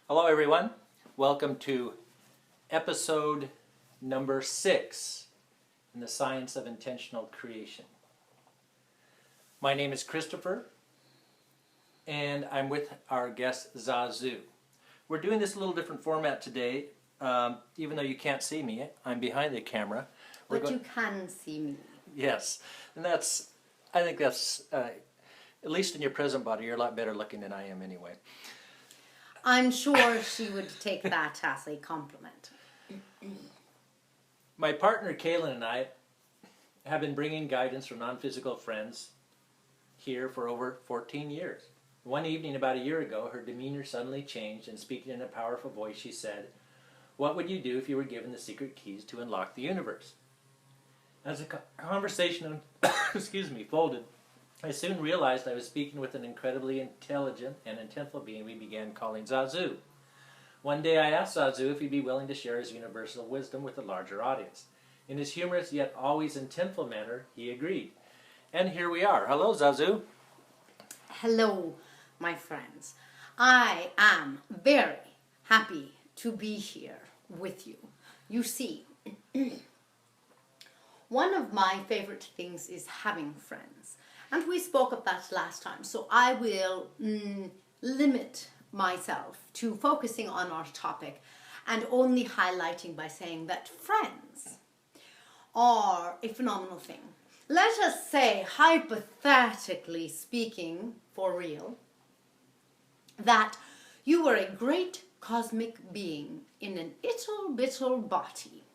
Hello everyone, welcome to episode number 6 in the science of intentional creation. My name is Kristopher and I'm with our guest Zazu. We're doing this a little different format today, even though you can't see me, I'm behind the camera. But you can see me. Yes, and I think that's, at least in your present body, you're a lot better looking than I am anyway. I'm sure she would take that as a compliment. My partner Kalyn and I have been bringing guidance from non-physical friends here for over 14 years. One evening about a year ago, her demeanor suddenly changed, and speaking in a powerful voice, she said, "What would you do if you were given the secret keys to unlock the universe?" As the conversation folded, I soon realized I was speaking with an incredibly intelligent and intentful being we began calling Zazu. One day I asked Zazu if he'd be willing to share his universal wisdom with a larger audience. In his humorous yet always intentful manner, he agreed. And here we are. Hello, Zazu. Hello, my friends. I am very happy to be here with you. You see, one of my favorite things is having friends. And we spoke of that last time, so I will limit myself to focusing on our topic and only highlighting by saying that friends are a phenomenal thing. Let us say, hypothetically speaking, for real, that you are a great cosmic being in an little body.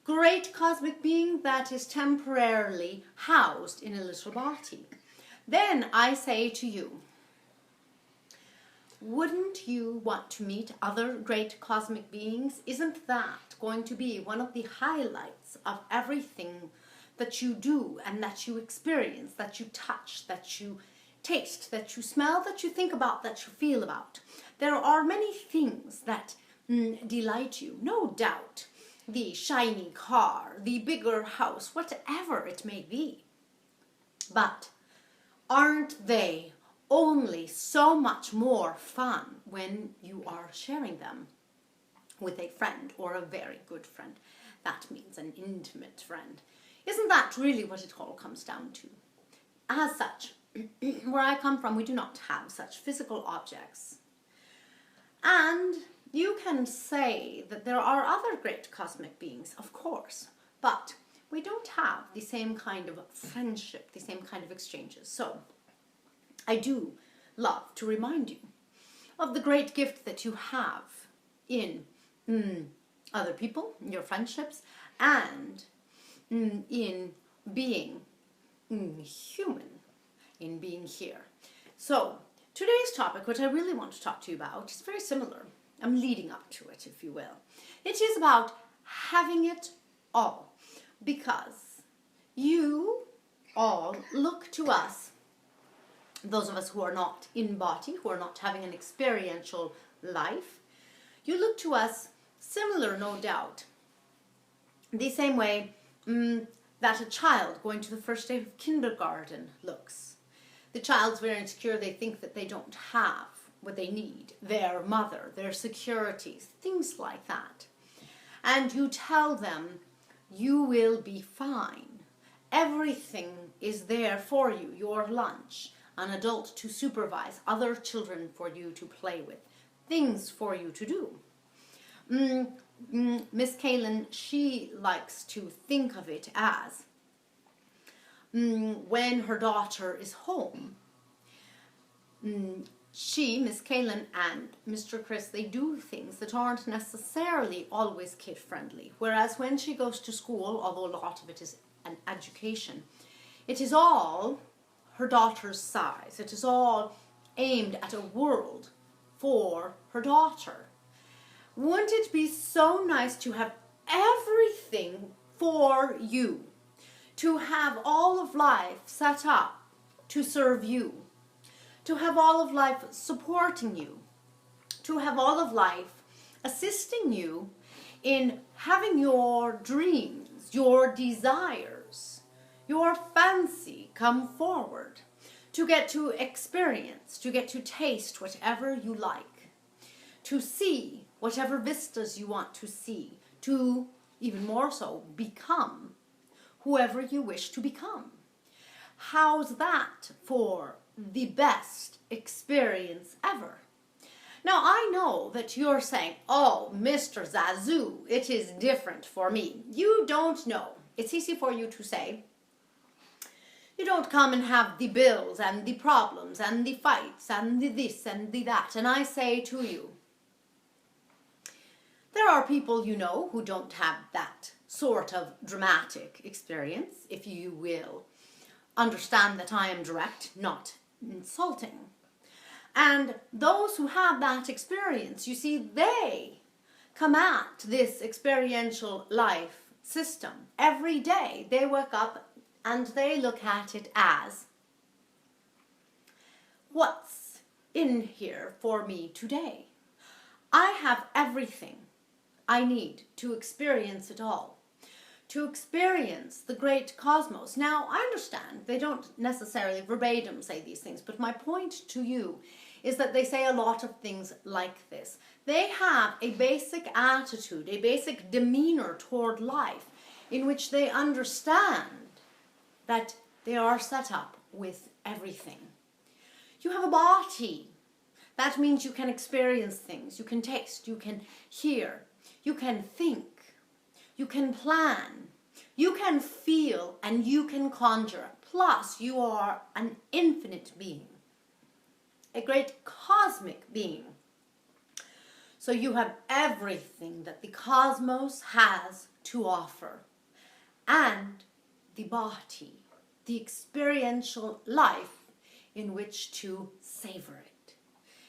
Great cosmic being that is temporarily housed in a little body. Then I say to you, wouldn't you want to meet other great cosmic beings? Isn't that going to be one of the highlights of everything that you do and that you experience, that you touch, that you taste, that you smell, that you think about, that you feel about? There are many things that delight you, no doubt. The shiny car, the bigger house, whatever it may be. But aren't they only so much more fun when you are sharing them with a friend or a very good friend? That means an intimate friend. Isn't that really what it all comes down to? As such, where I come from, we do not have such physical objects. And you can say that there are other great cosmic beings, of course, but we don't have the same kind of friendship, the same kind of exchanges. So I do love to remind you of the great gift that you have in other people, in your friendships, and in being human, in being here. So today's topic, what I really want to talk to you about, is very similar. I'm leading up to it, if you will. It is about having it all, because you all look to us, those of us who are not in body, who are not having an experiential life, you look to us similar, no doubt, the same way that a child going to the first day of kindergarten looks. The child's very insecure, they think that they don't have what they need, their mother, their securities, things like that. And you tell them, you will be fine. Everything is there for you, your lunch, an adult to supervise, other children for you to play with, things for you to do. Miss Kalyn, she likes to think of it as when her daughter is home, she, Miss Kalyn, and Mr. Chris, they do things that aren't necessarily always kid-friendly. Whereas when she goes to school, although a lot of it is an education, it is all her daughter's size. It is all aimed at a world for her daughter. Wouldn't it be so nice to have everything for you? To have all of life set up to serve you? To have all of life supporting you, to have all of life assisting you in having your dreams, your desires, your fancy come forward, to get to experience, to get to taste whatever you like, to see whatever vistas you want to see, to even more so become whoever you wish to become. How's that for the best experience ever? Now, I know that you're saying, oh, Mr. Zazu, it is different for me. You don't know. It's easy for you to say. You don't come and have the bills and the problems and the fights and the this and the that. And I say to you, there are people you know who don't have that sort of dramatic experience, if you will understand that I am direct, not insulting. And those who have that experience, you see, they come at this experiential life system every day. They wake up and they look at it as, what's in here for me today? I have everything I need to experience it all, to experience the great cosmos. Now, I understand they don't necessarily verbatim say these things, but my point to you is that they say a lot of things like this. They have a basic attitude, a basic demeanor toward life in which they understand that they are set up with everything. You have a body. That means you can experience things. You can taste, you can hear, you can think, you can plan, you can feel, and you can conjure. Plus, you are an infinite being, a great cosmic being. So you have everything that the cosmos has to offer. And the body, the experiential life in which to savor it,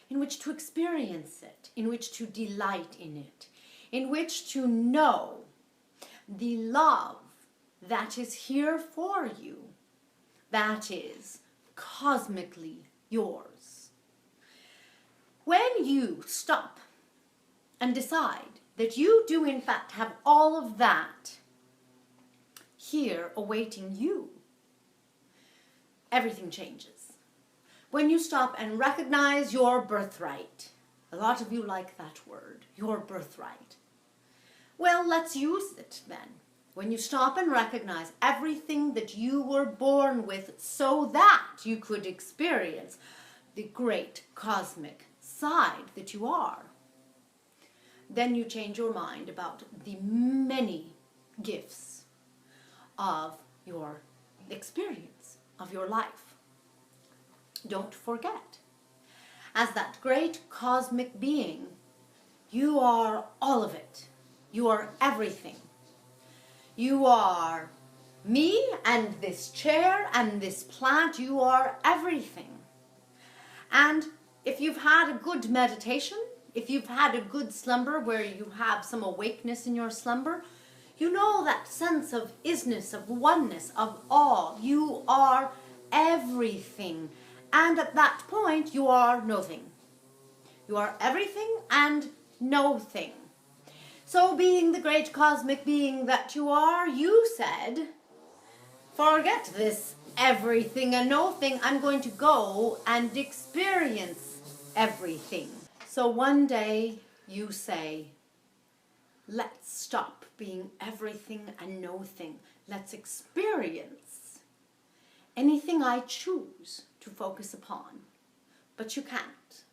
in which to experience it, in which to delight in it, in which to know the love that is here for you, that is cosmically yours. When you stop and decide that you do in fact have all of that here awaiting you, everything changes. When you stop and recognize your birthright, a lot of you like that word, your birthright. Well, let's use it then. When you stop and recognize everything that you were born with so that you could experience the great cosmic side that you are, then you change your mind about the many gifts of your experience, of your life. Don't forget, as that great cosmic being, you are all of it. You are everything. You are me and this chair and this plant. You are everything. And if you've had a good meditation, if you've had a good slumber where you have some awakeness in your slumber, you know that sense of isness, of oneness, of all. You are everything. And at that point, you are nothing. You are everything and nothing. So being the great cosmic being that you are, you said, forget this everything and nothing. I'm going to go and experience everything. So one day you say, let's stop being everything and nothing. Let's experience anything I choose to focus upon. But you can't.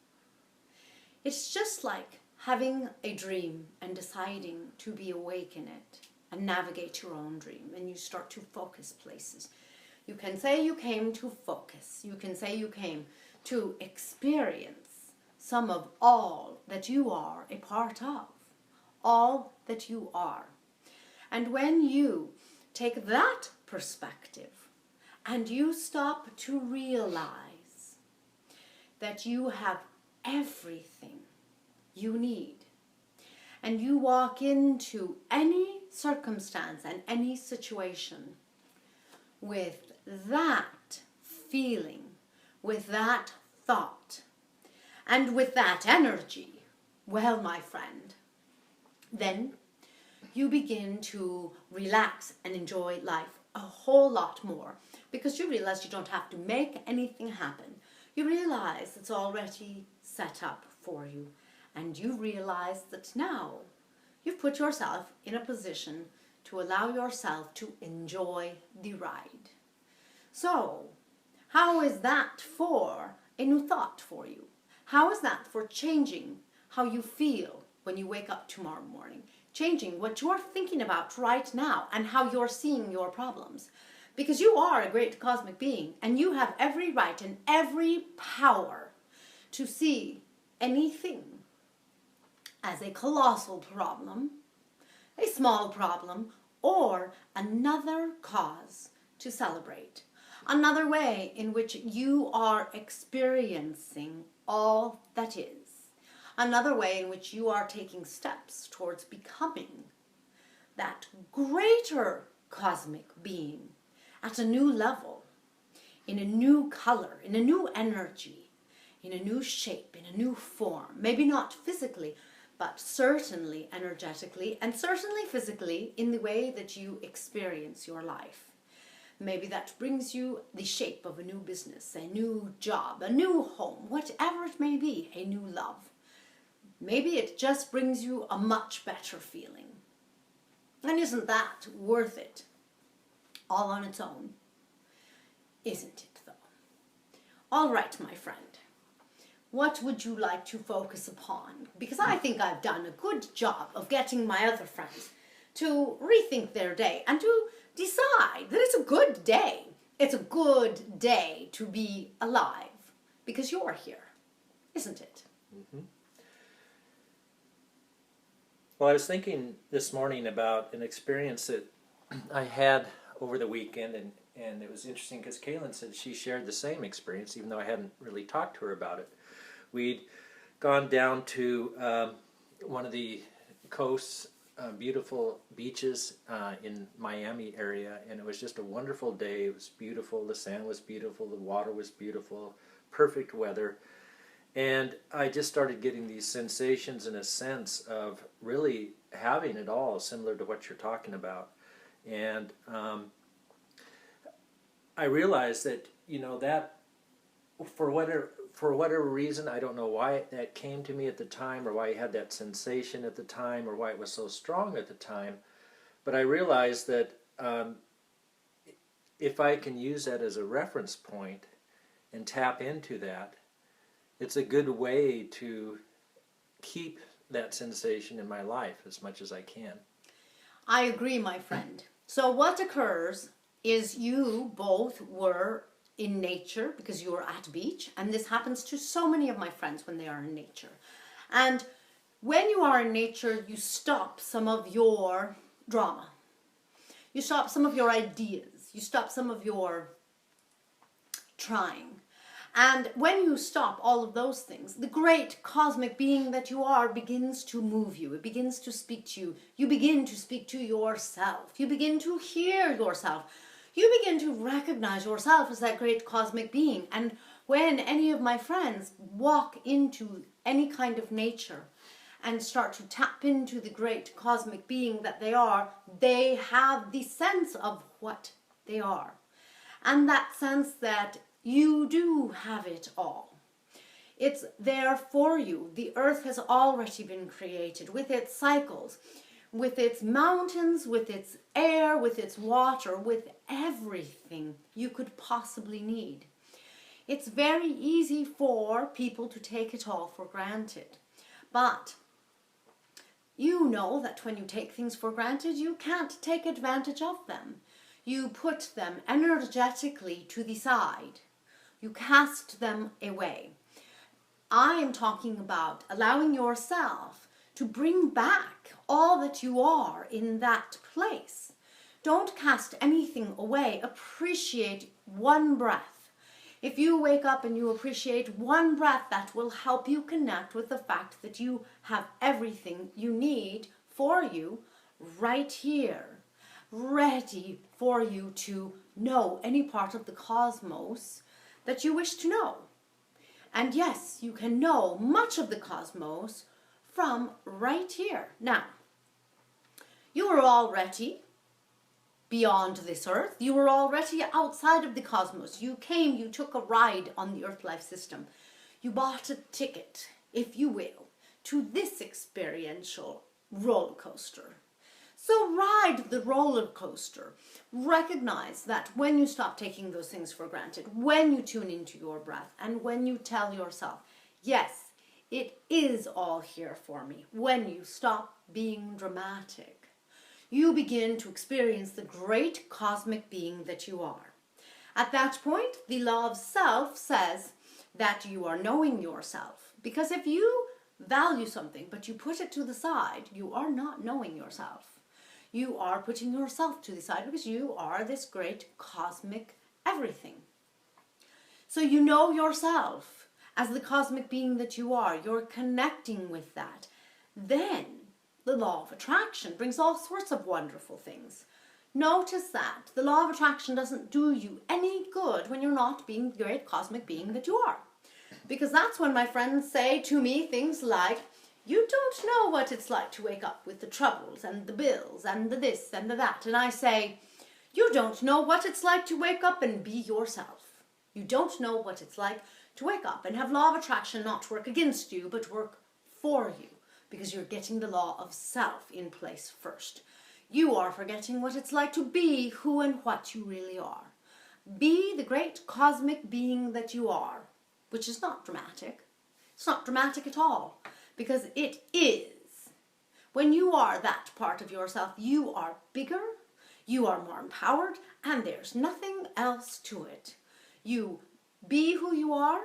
It's just like having a dream and deciding to be awake in it and navigate your own dream, and you start to focus places. You can say you came to focus. You can say you came to experience some of all that you are a part of, all that you are. And when you take that perspective and you stop to realize that you have everything you need, and you walk into any circumstance and any situation with that feeling, with that thought, and with that energy, well, my friend, then you begin to relax and enjoy life a whole lot more, because you realize you don't have to make anything happen. You realize it's already set up for you, And you realize that now you've put yourself in a position to allow yourself to enjoy the ride. So, how is that for a new thought for you? How is that for changing how you feel when you wake up tomorrow morning? Changing what you're thinking about right now and how you're seeing your problems. Because you are a great cosmic being and you have every right and every power to see anything as a colossal problem, a small problem, or another cause to celebrate. Another way in which you are experiencing all that is. Another way in which you are taking steps towards becoming that greater cosmic being at a new level, in a new color, in a new energy, in a new shape, in a new form. Maybe not physically, but certainly energetically and certainly physically in the way that you experience your life. Maybe that brings you the shape of a new business, a new job, a new home, whatever it may be, a new love. Maybe it just brings you a much better feeling. And isn't that worth it? All on its own. Isn't it though? All right, my friend. What would you like to focus upon? Because I think I've done a good job of getting my other friends to rethink their day and to decide that it's a good day. It's a good day to be alive because you're here, isn't it? Mm-hmm. Well, I was thinking this morning about an experience that I had over the weekend, and it was interesting because Kalyn said she shared the same experience, even though I hadn't really talked to her about it. We'd gone down to one of the coasts, beautiful beaches in Miami area, and it was just a wonderful day. It was beautiful, the sand was beautiful, the water was beautiful, perfect weather. And I just started getting these sensations and a sense of really having it all, similar to what you're talking about. And I realized that, you know, that for whatever reason, I don't know why that came to me at the time or why I had that sensation at the time or why it was so strong at the time. But I realized that if I can use that as a reference point and tap into that, it's a good way to keep that sensation in my life as much as I can. I agree, my friend. So what occurs is you both were in nature because you were at beach, and this happens to so many of my friends when they are in nature. And when you are in nature, you stop some of your drama. You stop some of your ideas. You stop some of your trying. And when you stop all of those things, the great cosmic being that you are begins to move you. It begins to speak to you. You begin to speak to yourself. You begin to hear yourself. You begin to recognize yourself as that great cosmic being. And when any of my friends walk into any kind of nature and start to tap into the great cosmic being that they have the sense of what they are. And that sense that you do have it all. It's there for you. The earth has already been created with its cycles, with its mountains, with its air, with its water, with everything you could possibly need. It's very easy for people to take it all for granted. But you know that when you take things for granted, you can't take advantage of them. You put them energetically to the side. You cast them away. I am talking about allowing yourself to bring back all that you are in that place. Don't cast anything away. Appreciate one breath. If you wake up and you appreciate one breath, that will help you connect with the fact that you have everything you need for you right here, ready for you to know any part of the cosmos that you wish to know. And yes, you can know much of the cosmos from right here. Now, you are already beyond this earth. You were already outside of the cosmos. You came, you took a ride on the Earth life system. You bought a ticket, if you will, to this experiential roller coaster. So ride the roller coaster. Recognize that when you stop taking those things for granted, when you tune into your breath, and when you tell yourself, yes, it is all here for me, when you stop being dramatic, you begin to experience the great cosmic being that you are. At that point, the law of self says that you are knowing yourself. Because if you value something, but you put it to the side, you are not knowing yourself. You are putting yourself to the side because you are this great cosmic everything. So you know yourself as the cosmic being that you are. You're connecting with that. Then the law of attraction brings all sorts of wonderful things. Notice that the law of attraction doesn't do you any good when you're not being the great cosmic being that you are. Because that's when my friends say to me things like, you don't know what it's like to wake up with the troubles and the bills and the this and the that. And I say, you don't know what it's like to wake up and be yourself. You don't know what it's like to wake up and have law of attraction not work against you, but work for you. Because you're getting the law of self in place first. You are forgetting what it's like to be who and what you really are. Be the great cosmic being that you are, which is not dramatic. It's not dramatic at all, because it is. When you are that part of yourself, you are bigger, you are more empowered, and there's nothing else to it. You be who you are,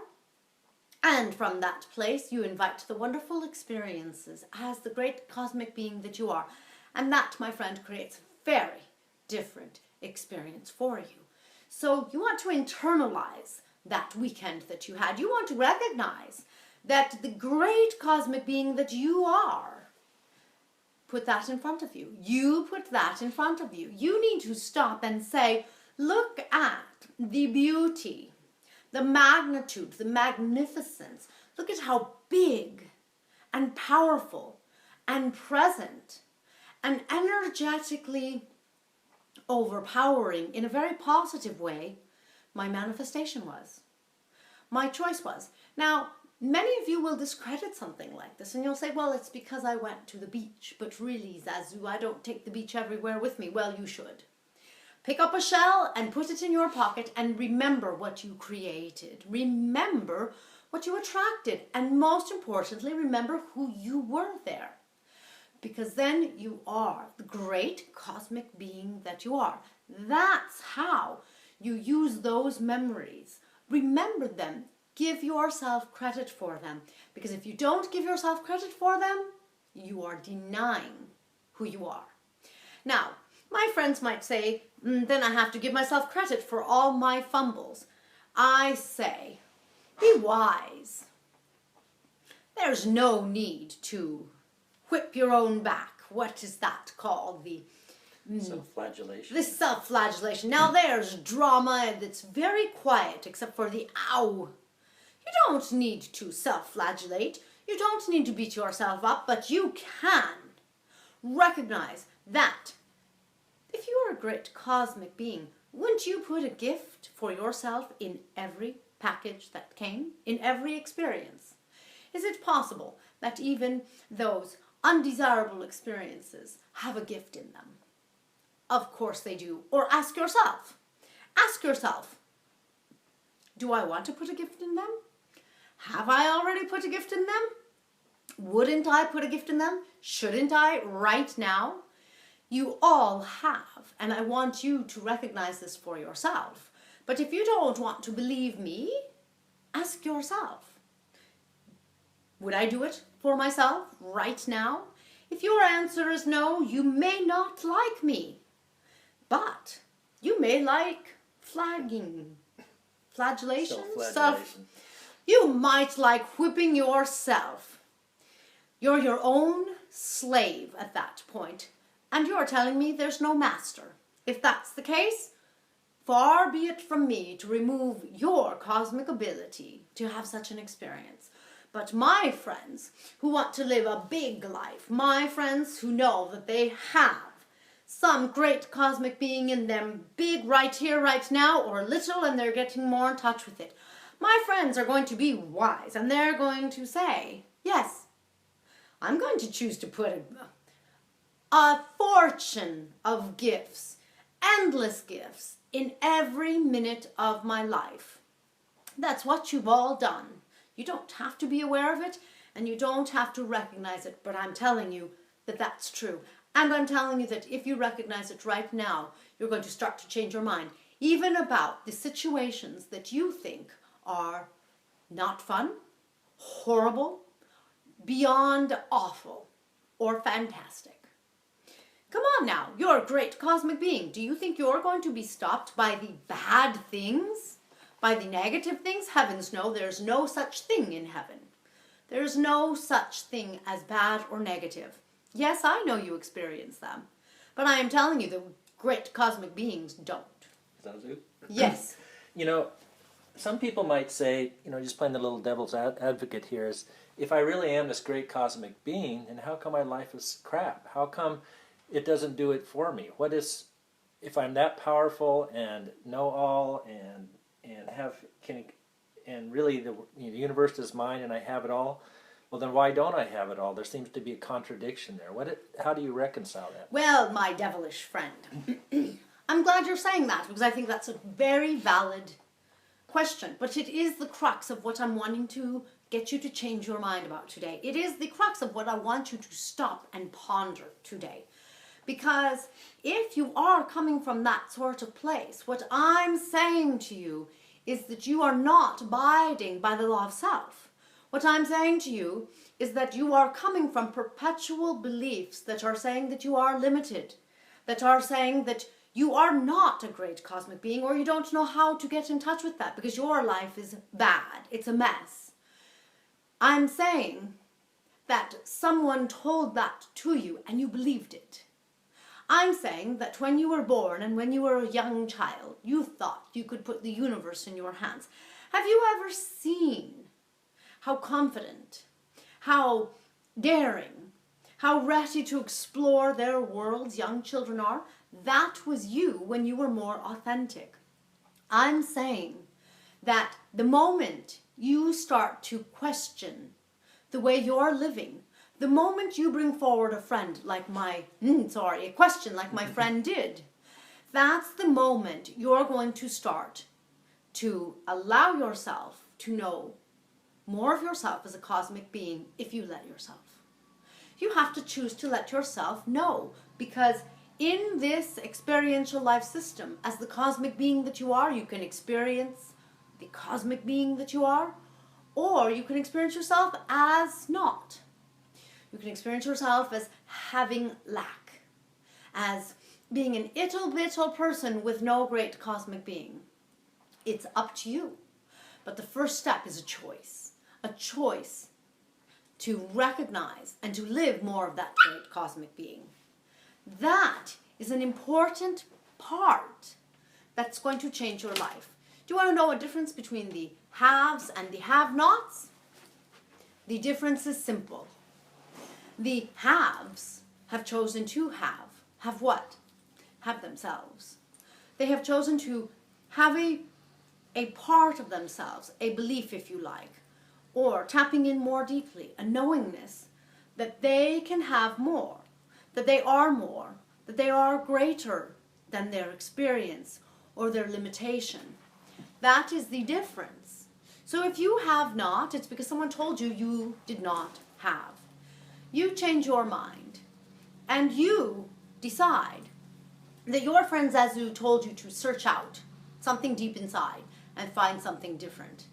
and from that place, you invite the wonderful experiences as the great cosmic being that you are. And that, my friend, creates a very different experience for you. So you want to internalize that weekend that you had. You want to recognize that the great cosmic being that you are, put that in front of you. You put that in front of you. You need to stop and say, look at the beauty, the magnitude, the magnificence. Look at how big and powerful and present and energetically overpowering in a very positive way my manifestation was. My choice was. Now, many of you will discredit something like this and you'll say, well, it's because I went to the beach. But really, Zazu, I don't take the beach everywhere with me. Well, you should. Pick up a shell and put it in your pocket and remember what you created. Remember what you attracted. And most importantly, remember who you were there. Because then you are the great cosmic being that you are. That's how you use those memories. Remember them. Give yourself credit for them. Because if you don't give yourself credit for them, you are denying who you are. Now, my friends might say, then I have to give myself credit for all my fumbles. I say, be wise. There's no need to whip your own back. What is that called? The self-flagellation. The self-flagellation. Now there's drama that's very quiet except for the ow. You don't need to self-flagellate. You don't need to beat yourself up, but you can recognize that if you are a great cosmic being, wouldn't you put a gift for yourself in every package that came, in every experience? Is it possible that even those undesirable experiences have a gift in them? Of course they do. Or ask yourself. Ask yourself, do I want to put a gift in them? Have I already put a gift in them? Wouldn't I put a gift in them? Shouldn't I right now? You all have, and I want you to recognize this for yourself. But if you don't want to believe me, ask yourself. Would I do it for myself right now? If your answer is no, you may not like me. But you may like flagellation. Self-flagellation. You might like whipping yourself. You're your own slave at that point. And you're telling me there's no master. If that's the case, far be it from me to remove your cosmic ability to have such an experience. But my friends who want to live a big life, my friends who know that they have some great cosmic being in them, big right here, right now, or little, and they're getting more in touch with it, my friends are going to be wise, and they're going to say, yes, I'm going to choose to put a fortune of gifts, endless gifts, in every minute of my life. That's what you've all done. You don't have to be aware of it, and you don't have to recognize it, but I'm telling you that that's true. And I'm telling you that if you recognize it right now, you're going to start to change your mind, even about the situations that you think are not fun, horrible, beyond awful, or fantastic. Come on now, you're a great cosmic being. Do you think you're going to be stopped by the bad things? By the negative things? Heavens no, there's no such thing in heaven. There's no such thing as bad or negative. Yes, I know you experience them, but I am telling you that great cosmic beings don't. Zazu? Yes. You know, some people might say, you know, just playing the little devil's advocate here is, if I really am this great cosmic being, then how come my life is crap? How come it doesn't do it for me? What is, if I'm that powerful and know all and really the universe is mine and I have it all, well then why don't I have it all? There seems to be a contradiction there. How do you reconcile that? Well, my devilish friend, I'm glad you're saying that, because I think that's a very valid question, but it is the crux of what I'm wanting to get you to change your mind about today. It is the crux of what I want you to stop and ponder today. Because if you are coming from that sort of place, what I'm saying to you is that you are not abiding by the law of self. What I'm saying to you is that you are coming from perpetual beliefs that are saying that you are limited, that are saying that you are not a great cosmic being, or you don't know how to get in touch with that because your life is bad. It's a mess. I'm saying that someone told that to you and you believed it. I'm saying that when you were born and when you were a young child, you thought you could put the universe in your hands. Have you ever seen how confident, how daring, how ready to explore their worlds young children are? That was you when you were more authentic. I'm saying that the moment you start to question the way you're living, the moment you bring forward a question like my friend did, that's the moment you're going to start to allow yourself to know more of yourself as a cosmic being if you let yourself. You have to choose to let yourself know, because in this experiential life system, as the cosmic being that you are, you can experience the cosmic being that you are, or you can experience yourself as not. You can experience yourself as having lack, as being an little person with no great cosmic being. It's up to you. But the first step is a choice to recognize and to live more of that great cosmic being. That is an important part that's going to change your life. Do you want to know a difference between the haves and the have-nots? The difference is simple. The haves have chosen to have what? Have themselves. They have chosen to have a part of themselves, a belief if you like, or tapping in more deeply, a knowingness that they can have more, that they are greater than their experience or their limitation. That is the difference. So if you have not, it's because someone told you you did not have. You change your mind and you decide that your friend Zazu told you to search out something deep inside and find something different.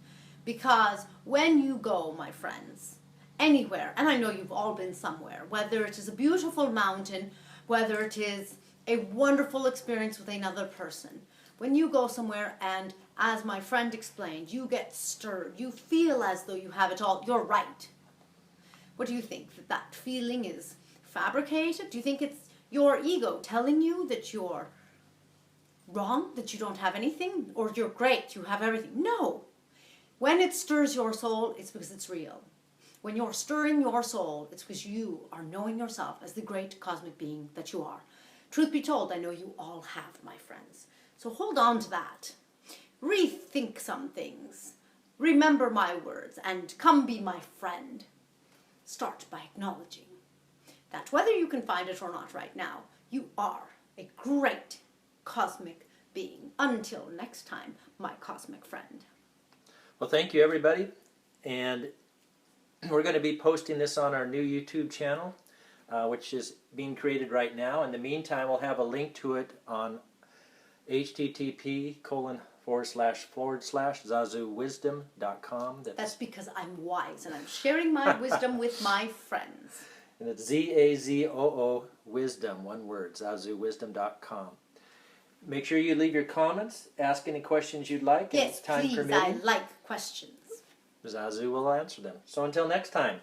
Because when you go, my friends, anywhere, and I know you've all been somewhere, whether it is a beautiful mountain, whether it is a wonderful experience with another person, when you go somewhere and, as my friend explained, you get stirred, you feel as though you have it all, you're right. What do you think? That that feeling is fabricated? Do you think it's your ego telling you that you're wrong, that you don't have anything, or you're great, you have everything? No. When it stirs your soul, it's because it's real. When you're stirring your soul, it's because you are knowing yourself as the great cosmic being that you are. Truth be told, I know you all have, my friends. So hold on to that. Rethink some things. Remember my words and come be my friend. start by acknowledging that whether you can find it or not right now, you are a great cosmic being. Until next time, my cosmic friend. Well, thank you, everybody. And we're going to be posting this on our new YouTube channel, which is being created right now. In the meantime, we'll have a link to it on http://zazuwisdom.com. That's because I'm wise and I'm sharing my wisdom with my friends. And it's Zazoo wisdom, one word, zazuwisdom.com. Make sure you leave your comments, ask any questions you'd like. Yes, time please, permitting. I like questions. Zazu will answer them. So until next time.